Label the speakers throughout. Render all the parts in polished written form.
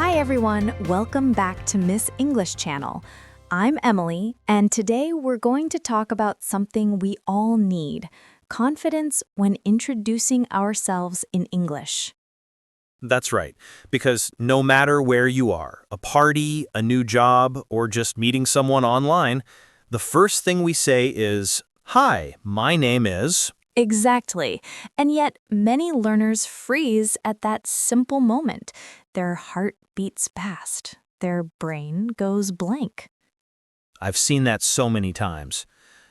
Speaker 1: Hi everyone, welcome back to Miss English Channel. I'm Emily, and today we're going to talk about something we all need, confidence when introducing ourselves in English.
Speaker 2: That's right, because no matter where you are, a party, a new job, or just meeting someone online, the first thing we say is, "Hi, my name is..."
Speaker 1: Exactly. And yet, many learners freeze at that simple moment. Their heart beats fast. Their brain goes blank.
Speaker 2: I've seen that so many times.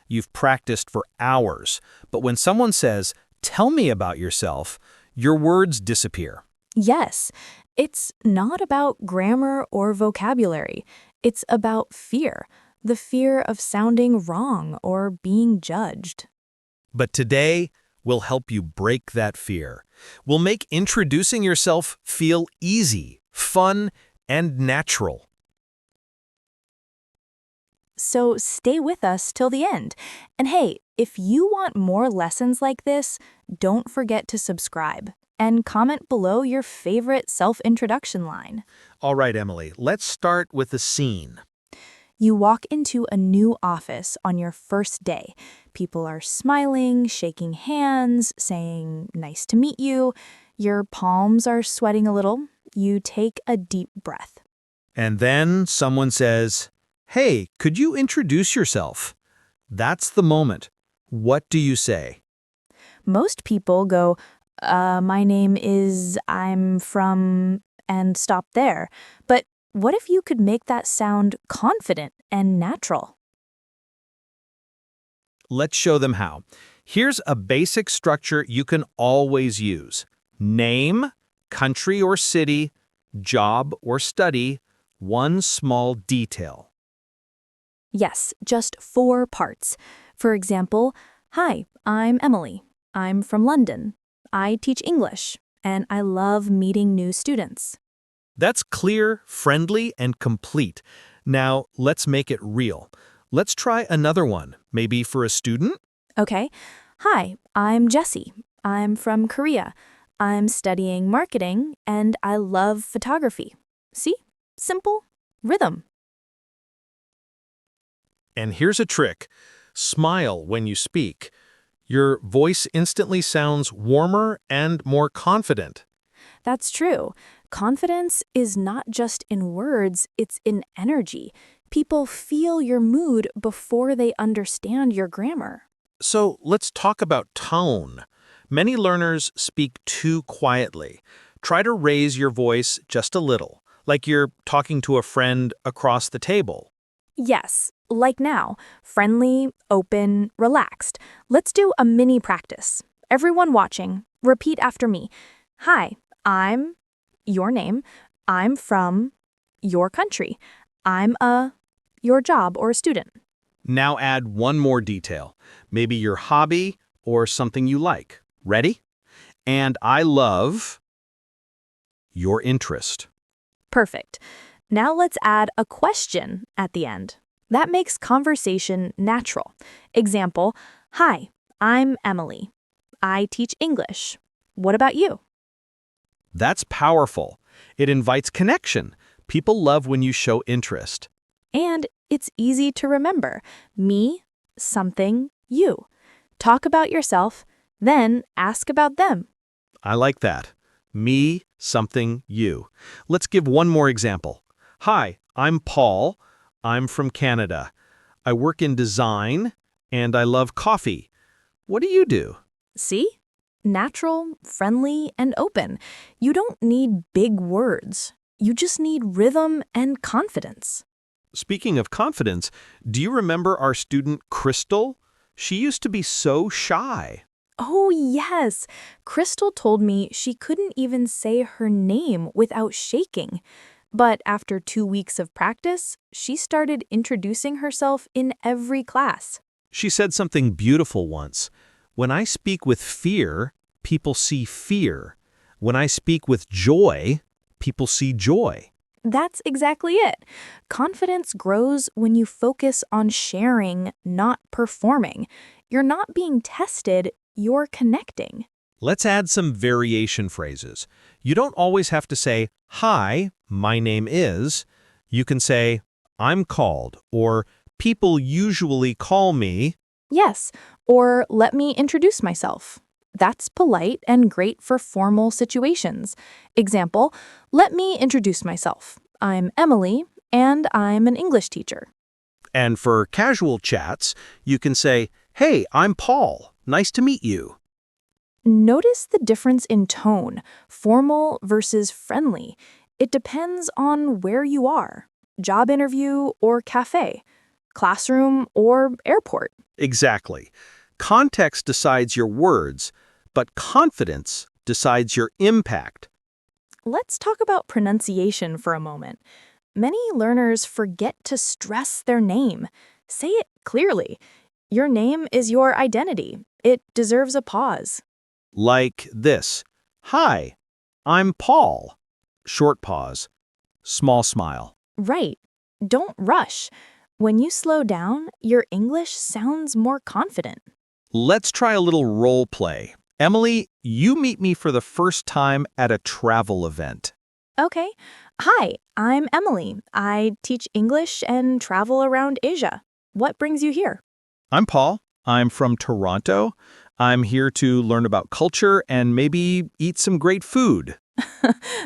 Speaker 2: You've practiced for hours, but when someone says, "Tell me about yourself," your words disappear.
Speaker 1: Yes, it's not about grammar or vocabulary. It's about fear, the fear of sounding wrong or being judged.
Speaker 2: But today, we'll help you break that fear. We'll make introducing yourself feel easy, fun, and natural.
Speaker 1: So stay with us till the end. And hey, if you want more lessons like this, don't forget to subscribe and comment below your favorite self-introduction line.
Speaker 2: All right, Emily, let's start with the scene.
Speaker 1: You walk into a new office on your first day. People are smiling, shaking hands, saying, "Nice to meet you." Your palms are sweating a little. You take a deep breath.
Speaker 2: And then someone says, "Hey, could you introduce yourself?" That's the moment. What do you say?
Speaker 1: Most people go, my name is, I'm from, and stop there. But what if you could make that sound confident and natural?
Speaker 2: Let's show them how. Here's a basic structure you can always use. Name, country or city, job or study, one small detail.
Speaker 1: Yes, just 4 parts. For example, hi, I'm Emily. I'm from London. I teach English, and I love meeting new students.
Speaker 2: That's clear, friendly, and complete. Now, let's make it real. Let's try another one, maybe for a student?
Speaker 1: Okay, hi, I'm Jessie. I'm from Korea. I'm studying marketing, and I love photography. See? Simple. Rhythm.
Speaker 2: And here's a trick. Smile when you speak. Your voice instantly sounds warmer and more confident.
Speaker 1: That's true. Confidence is not just in words, it's in energy. People feel your mood before they understand your grammar.
Speaker 2: So let's talk about tone. Many learners speak too quietly. Try to raise your voice just a little, like you're talking to a friend across the table.
Speaker 1: Yes, like now, friendly, open, relaxed. Let's do a mini practice. Everyone watching, repeat after me. Hi, I'm your name. I'm from your country. I'm your job or a student.
Speaker 2: Now add one more detail, maybe your hobby or something you like. Ready? And I love your interest.
Speaker 1: Perfect. Now let's add a question at the end. That makes conversation natural. Example, hi, I'm Emily. I teach English. What about you?
Speaker 2: That's powerful. It invites connection. People love when you show interest.
Speaker 1: And it's easy to remember. Me, something, you. Talk about yourself, then ask about them.
Speaker 2: I like that. Me, something, you. Let's give one more example. Hi, I'm Paul. I'm from Canada. I work in design, and I love coffee. What do you do?
Speaker 1: See? Natural, friendly, and open. You don't need big words. You just need rhythm and confidence.
Speaker 2: Speaking of confidence, do you remember our student Crystal? She used to be so shy.
Speaker 1: Oh, yes. Crystal told me she couldn't even say her name without shaking. But after 2 weeks of practice, she started introducing herself in every class.
Speaker 2: She said something beautiful once. When I speak with fear, people see fear. When I speak with joy, people see joy.
Speaker 1: That's exactly it. Confidence grows when you focus on sharing, not performing. You're not being tested, you're connecting.
Speaker 2: Let's add some variation phrases. You don't always have to say, "Hi, my name is." You can say, "I'm called," or "People usually call me."
Speaker 1: Yes, or let me introduce myself. That's polite and great for formal situations. Example, let me introduce myself. I'm Emily, and I'm an English teacher.
Speaker 2: And for casual chats, you can say, "Hey, I'm Paul. Nice to meet you."
Speaker 1: Notice the difference in tone, formal versus friendly. It depends on where you are, job interview or cafe, classroom or airport.
Speaker 2: Exactly. Context decides your words, but confidence decides your impact.
Speaker 1: Let's talk about pronunciation for a moment. Many learners forget to stress their name. Say it clearly. Your name is your identity. It deserves a pause.
Speaker 2: Like this. "Hi, I'm Paul." Short pause. Small smile.
Speaker 1: Right. Don't rush. When you slow down, your English sounds more confident.
Speaker 2: Let's try a little role play. Emily, you meet me for the first time at a travel event.
Speaker 1: Okay. Hi, I'm Emily. I teach English and travel around Asia. What brings you here?
Speaker 2: I'm Paul. I'm from Toronto. I'm here to learn about culture and maybe eat some great food.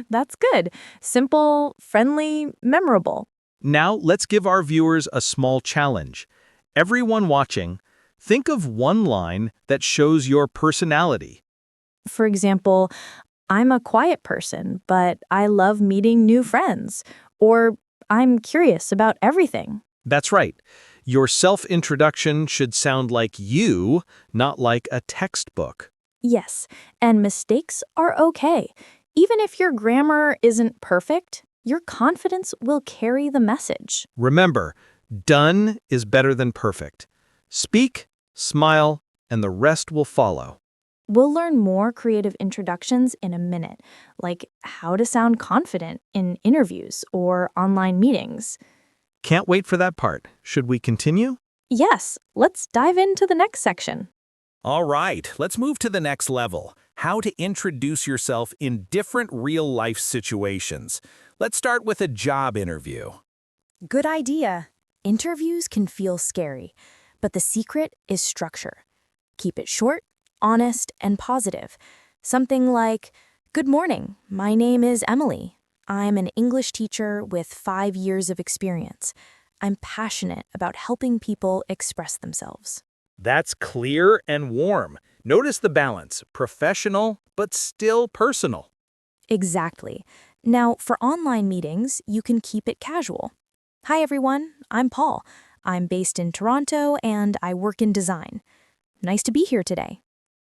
Speaker 1: That's good. Simple, friendly, memorable.
Speaker 2: Now, let's give our viewers a small challenge. Everyone watching, think of one line that shows your personality.
Speaker 1: For example, I'm a quiet person, but I love meeting new friends. Or I'm curious about everything.
Speaker 2: That's right. Your self-introduction should sound like you, not like a textbook.
Speaker 1: Yes, and mistakes are okay. Even if your grammar isn't perfect, your confidence will carry the message.
Speaker 2: Remember, done is better than perfect. Speak, smile, and the rest will follow.
Speaker 1: We'll learn more creative introductions in a minute, like how to sound confident in interviews or online meetings.
Speaker 2: Can't wait for that part. Should we continue?
Speaker 1: Yes, let's dive into the next section.
Speaker 3: All right, let's move to the next level. How to introduce yourself in different real-life situations. Let's start with a job interview.
Speaker 1: Good idea. Interviews can feel scary, but the secret is structure. Keep it short, honest, and positive. Something like, "Good morning, my name is Emily. I'm an English teacher with 5 years of experience. I'm passionate about helping people express themselves."
Speaker 3: That's clear and warm. Notice the balance, professional but still personal.
Speaker 1: Exactly. Now, for online meetings, you can keep it casual. "Hi, everyone. I'm Paul. I'm based in Toronto and I work in design. Nice to be here today."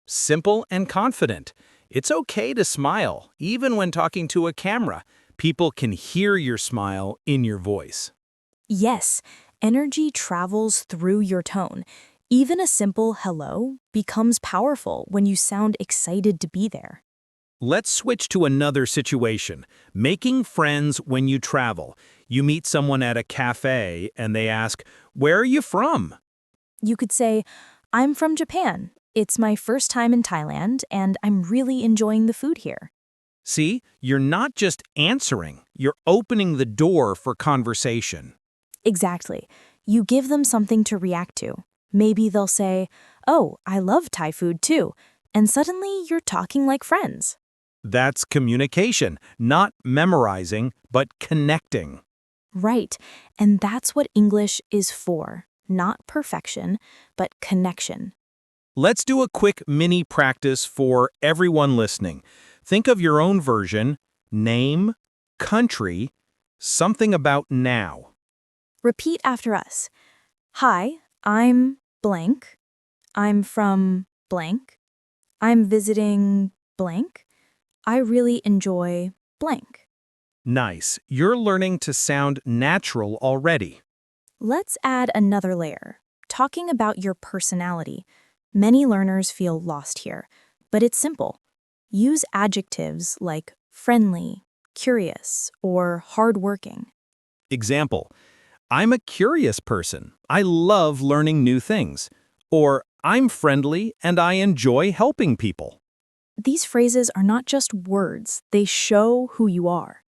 Speaker 3: Simple and confident. It's okay to smile, even when talking to a camera. People can hear your smile in your voice.
Speaker 1: Yes, energy travels through your tone. Even a simple hello becomes powerful when you sound excited to be there.
Speaker 3: Let's switch to another situation. Making friends when you travel. You meet someone at a cafe and they ask, "Where are you from?"
Speaker 1: You could say, "I'm from Japan. It's my first time in Thailand and I'm really enjoying the food here."
Speaker 3: See, you're not just answering, you're opening the door for conversation.
Speaker 1: Exactly. You give them something to react to. Maybe they'll say, "Oh, I love Thai food too." And suddenly you're talking like friends.
Speaker 3: That's communication, not memorizing, but connecting.
Speaker 1: Right. And that's what English is for. Not perfection, but connection.
Speaker 3: Let's do a quick mini practice for everyone listening. Think of your own version, name, country, something about now.
Speaker 1: Repeat after us. "Hi, I'm blank. I'm from blank. I'm visiting blank. I really enjoy blank."
Speaker 3: Nice. You're learning to sound natural already.
Speaker 1: Let's add another layer, talking about your personality. Many learners feel lost here, but it's simple. Use adjectives like friendly, curious, or hardworking.
Speaker 3: Example, I'm a curious person. I love learning new things. Or, I'm friendly and I enjoy helping people.
Speaker 1: These phrases are not just words, they show who you are.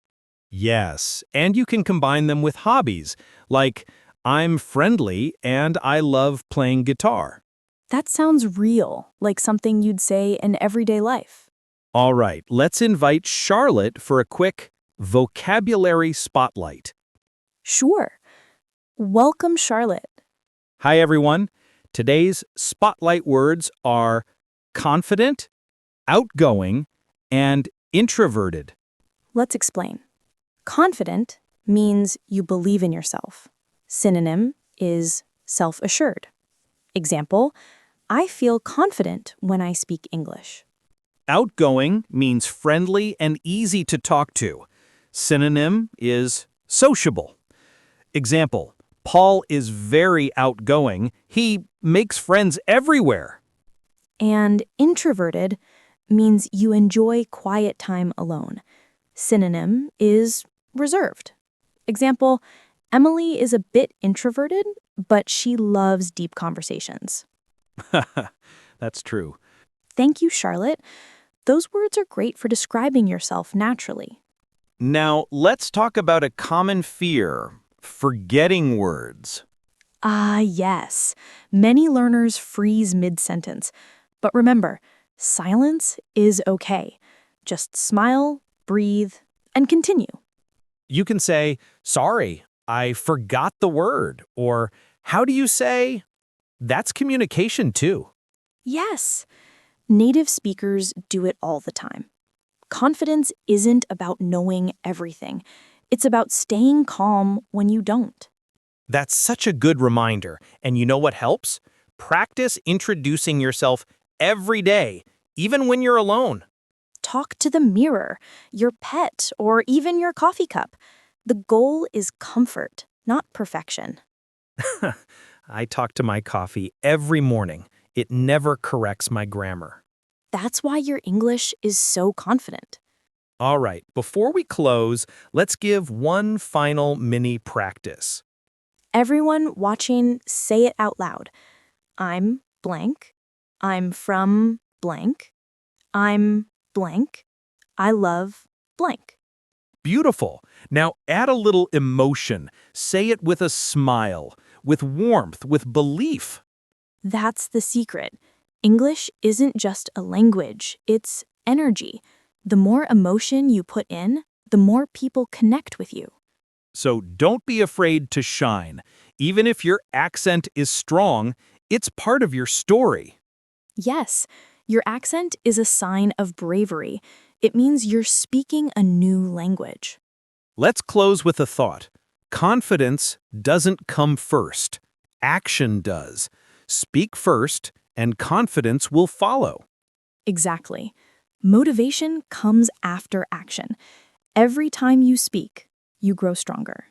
Speaker 3: Yes, and you can combine them with hobbies, like I'm friendly and I love playing guitar.
Speaker 1: That sounds real, like something you'd say in everyday life.
Speaker 3: All right, let's invite Charlotte for a quick vocabulary spotlight.
Speaker 1: Sure. Welcome, Charlotte.
Speaker 3: Hi, everyone. Today's spotlight words are confident, outgoing, and introverted.
Speaker 1: Let's explain. Confident means you believe in yourself. Synonym is self-assured. Example, I feel confident when I speak English.
Speaker 3: Outgoing means friendly and easy to talk to. Synonym is sociable. Example, Paul is very outgoing. He makes friends everywhere.
Speaker 1: And introverted means you enjoy quiet time alone. Synonym is reserved. Example, Emily is a bit introverted, but she loves deep conversations.
Speaker 3: That's true.
Speaker 1: Thank you, Charlotte. Those words are great for describing yourself naturally.
Speaker 3: Now, let's talk about a common fear, forgetting words.
Speaker 1: Ah, yes. Many learners freeze mid-sentence. But remember, silence is okay. Just smile, breathe, and continue.
Speaker 3: You can say, sorry, I forgot the word, or how do you say? That's communication too.
Speaker 1: Yes. Native speakers do it all the time. Confidence isn't about knowing everything. It's about staying calm when you don't.
Speaker 3: That's such a good reminder. And you know what helps? Practice introducing yourself every day, even when you're alone.
Speaker 1: Talk to the mirror, your pet, or even your coffee cup. The goal is comfort, not perfection.
Speaker 3: I talk to my coffee every morning. It never corrects my grammar.
Speaker 1: That's why your English is so confident.
Speaker 3: All right, before we close, let's give one final mini practice.
Speaker 1: Everyone watching, say it out loud. I'm blank. I'm from blank. I'm blank. I love blank.
Speaker 3: Beautiful. Now add a little emotion. Say it with a smile, with warmth, with belief.
Speaker 1: That's the secret. English isn't just a language, it's energy. The more emotion you put in, the more people connect with you.
Speaker 3: So don't be afraid to shine. Even if your accent is strong, it's part of your story.
Speaker 1: Yes, your accent is a sign of bravery. It means you're speaking a new language.
Speaker 3: Let's close with a thought. Confidence doesn't come first. Action does. Speak first, and confidence will follow.
Speaker 1: Exactly. Motivation comes after action. Every time you speak, you grow stronger.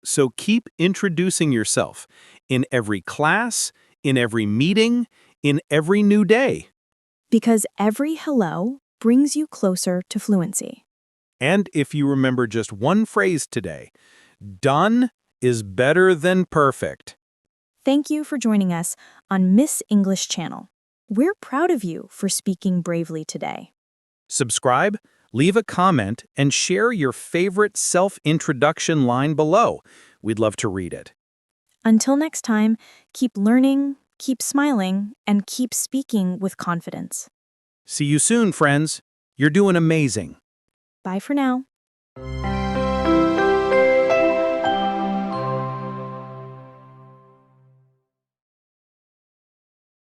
Speaker 3: So keep introducing yourself in every class, in every meeting, in every new day.
Speaker 1: Because every hello brings you closer to fluency.
Speaker 3: And if you remember just one phrase today, done is better than perfect.
Speaker 1: Thank you for joining us on Miss English Channel. We're proud of you for speaking bravely today.
Speaker 3: Subscribe, leave a comment, and share your favorite self-introduction line below. We'd love to read it.
Speaker 1: Until next time, keep learning, keep smiling, and keep speaking with confidence.
Speaker 3: See you soon, friends. You're doing amazing.
Speaker 1: Bye for now.